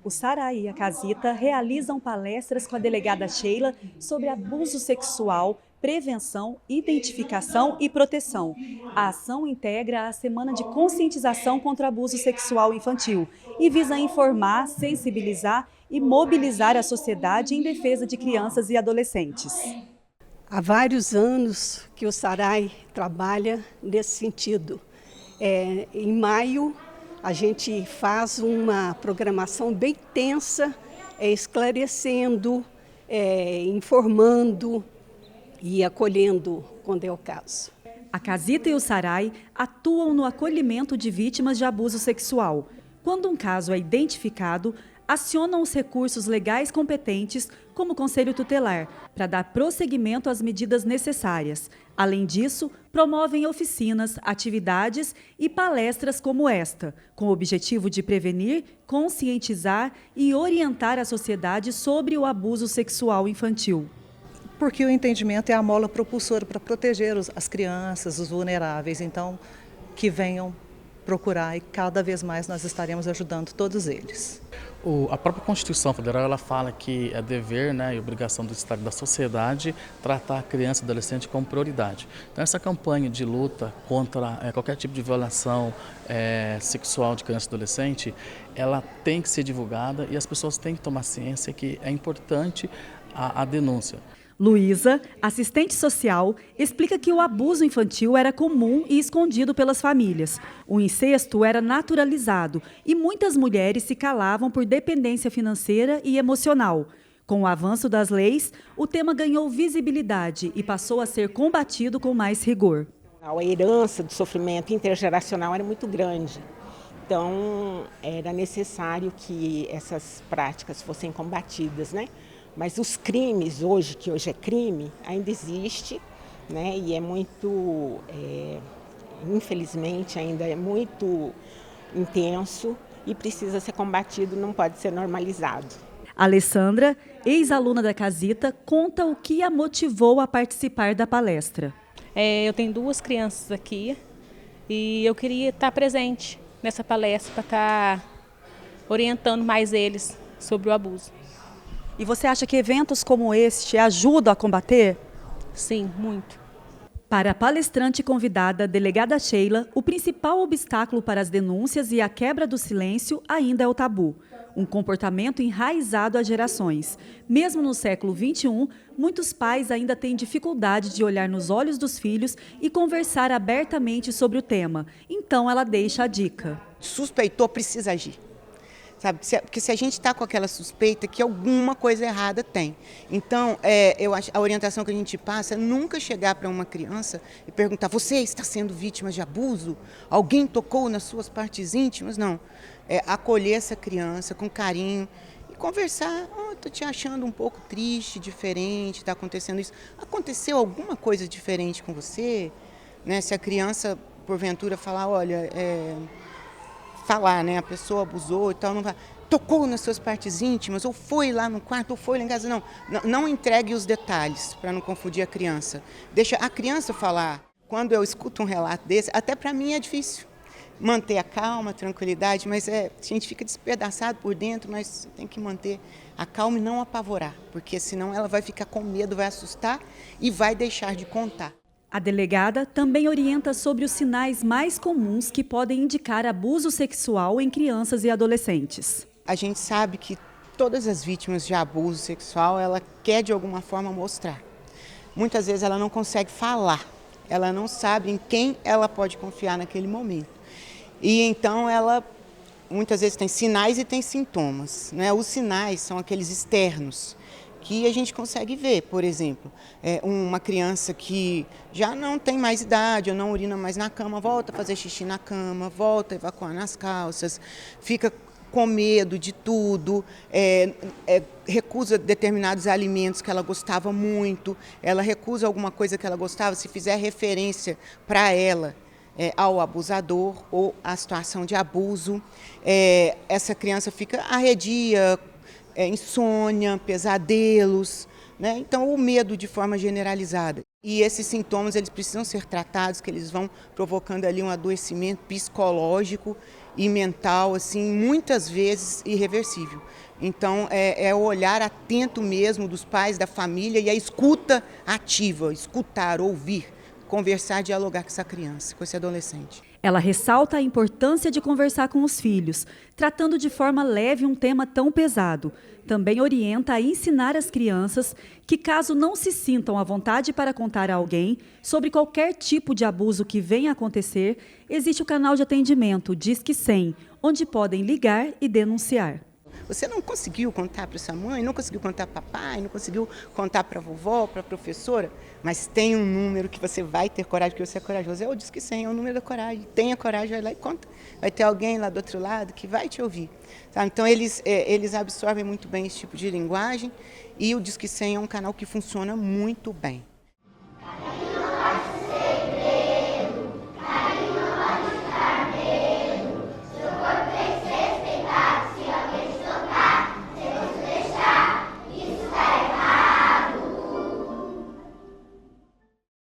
O Sarai e a Casita realizam palestras com a delegada Sheila sobre abuso sexual, prevenção, identificação e proteção. A ação integra a Semana de Conscientização contra o Abuso Sexual Infantil e visa informar, sensibilizar e mobilizar a sociedade em defesa de crianças e adolescentes. Há vários anos que o Sarai trabalha nesse sentido. Em maio, a gente faz uma programação bem intensa, esclarecendo, informando e acolhendo, quando é o caso. A Casita e o Sarai atuam no acolhimento de vítimas de abuso sexual. Quando um caso é identificado, acionam os recursos legais competentes, como o Conselho Tutelar, para dar prosseguimento às medidas necessárias. Além disso, promovem oficinas, atividades e palestras como esta, com o objetivo de prevenir, conscientizar e orientar a sociedade sobre o abuso sexual infantil. Porque o entendimento é a mola propulsora para proteger as crianças, os vulneráveis. Então, que venham procurar e cada vez mais nós estaremos ajudando todos eles. A própria Constituição Federal ela fala que é dever, e obrigação do Estado e da sociedade tratar a criança e adolescente como prioridade. Então essa campanha de luta contra qualquer tipo de violação sexual de criança e adolescente, ela tem que ser divulgada e as pessoas têm que tomar ciência que é importante a denúncia. Luísa, assistente social, explica que o abuso infantil era comum e escondido pelas famílias. O incesto era naturalizado e muitas mulheres se calavam por dependência financeira e emocional. Com o avanço das leis, o tema ganhou visibilidade e passou a ser combatido com mais rigor. A herança do sofrimento intergeracional era muito grande. Então, era necessário que essas práticas fossem combatidas, Mas os crimes hoje, que hoje é crime, ainda existe, e é muito, infelizmente, ainda é muito intenso e precisa ser combatido, não pode ser normalizado. Alessandra, ex-aluna da Casita, conta o que a motivou a participar da palestra. Eu tenho 2 crianças aqui e eu queria estar presente nessa palestra para estar orientando mais eles sobre o abuso. E você acha que eventos como este ajudam a combater? Sim, muito. Para a palestrante convidada, delegada Sheila, o principal obstáculo para as denúncias e a quebra do silêncio ainda é o tabu. Um comportamento enraizado há gerações. Mesmo no século XXI, muitos pais ainda têm dificuldade de olhar nos olhos dos filhos e conversar abertamente sobre o tema. Então ela deixa a dica. Suspeitou, precisa agir. Sabe? Porque se a gente está com aquela suspeita que alguma coisa errada tem. Então, eu acho, a orientação que a gente passa é nunca chegar para uma criança e perguntar: você está sendo vítima de abuso? Alguém tocou nas suas partes íntimas? Não. Acolher essa criança com carinho e conversar. Estou te achando um pouco triste, diferente, está acontecendo isso. Aconteceu alguma coisa diferente com você? Se a criança, porventura, falar: olha... a pessoa abusou e tal, não vai, tocou nas suas partes íntimas, ou foi lá no quarto, ou foi lá em casa, não entregue os detalhes para não confundir a criança. Deixa a criança falar. Quando eu escuto um relato desse, até para mim é difícil manter a calma, a tranquilidade, mas a gente fica despedaçado por dentro, mas tem que manter a calma e não apavorar, porque senão ela vai ficar com medo, vai assustar e vai deixar de contar. A delegada também orienta sobre os sinais mais comuns que podem indicar abuso sexual em crianças e adolescentes. A gente sabe que todas as vítimas de abuso sexual, ela quer de alguma forma mostrar. Muitas vezes ela não consegue falar, ela não sabe em quem ela pode confiar naquele momento. E então ela muitas vezes tem sinais e tem sintomas. Os sinais são aqueles externos, que a gente consegue ver, por exemplo, uma criança que já não tem mais idade, ou não urina mais na cama, volta a fazer xixi na cama, volta a evacuar nas calças, fica com medo de tudo, recusa determinados alimentos que ela gostava muito, ela recusa alguma coisa que ela gostava, se fizer referência para ela ao abusador ou à situação de abuso, essa criança fica arredia, insônia, pesadelos, Então o medo de forma generalizada. E esses sintomas eles precisam ser tratados, que eles vão provocando ali um adoecimento psicológico e mental, assim, muitas vezes irreversível. Então, é o olhar atento mesmo dos pais, da família e a escuta ativa, escutar, ouvir, conversar, dialogar com essa criança, com esse adolescente. Ela ressalta a importância de conversar com os filhos, tratando de forma leve um tema tão pesado. Também orienta a ensinar as crianças que, caso não se sintam à vontade para contar a alguém sobre qualquer tipo de abuso que venha a acontecer, existe o canal de atendimento Disque 100, onde podem ligar e denunciar. Você não conseguiu contar para sua mãe, não conseguiu contar para papai, não conseguiu contar para a vovó, para a professora, mas tem um número que você vai ter coragem, porque você é corajoso. É o Disque 100, é o número da coragem. Tenha coragem, vai lá e conta. Vai ter alguém lá do outro lado que vai te ouvir. Sabe? Então, eles absorvem muito bem esse tipo de linguagem e o Disque 100 é um canal que funciona muito bem.